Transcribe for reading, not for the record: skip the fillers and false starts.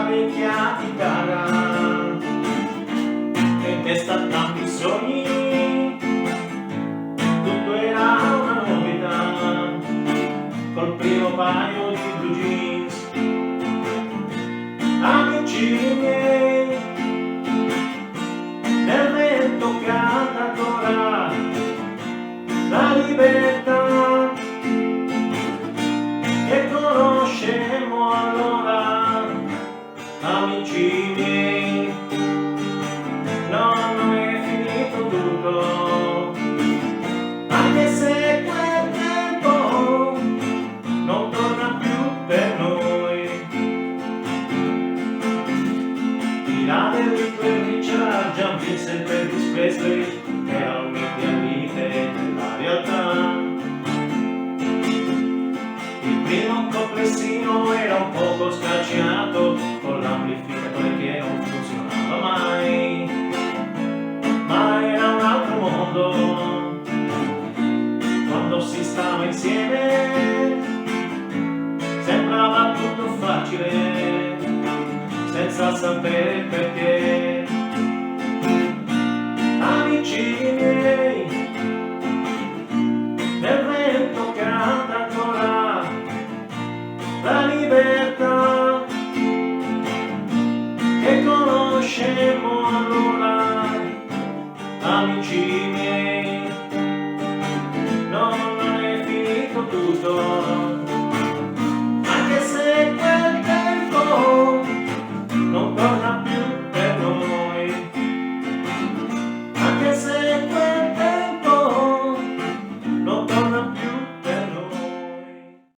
vecchia chitarra e in testa tanti sogni, tutto era una novità col primo paio di blue jeans. Amici miei, nel vento canta ancora la libertà che conoscemmo allora. Amici miei, no, non è finito tutto, anche se quel tempo non torna più per noi. Tirate di quel Richard, John Vincent, Elvis Presley erano miti al limite della realtà. Il primo complessino era un poco scacciato con l'amplificatore che non funzionava mai, ma era un altro mondo quando si stava insieme. Sembrava tutto facile senza sapere perché. Amici miei,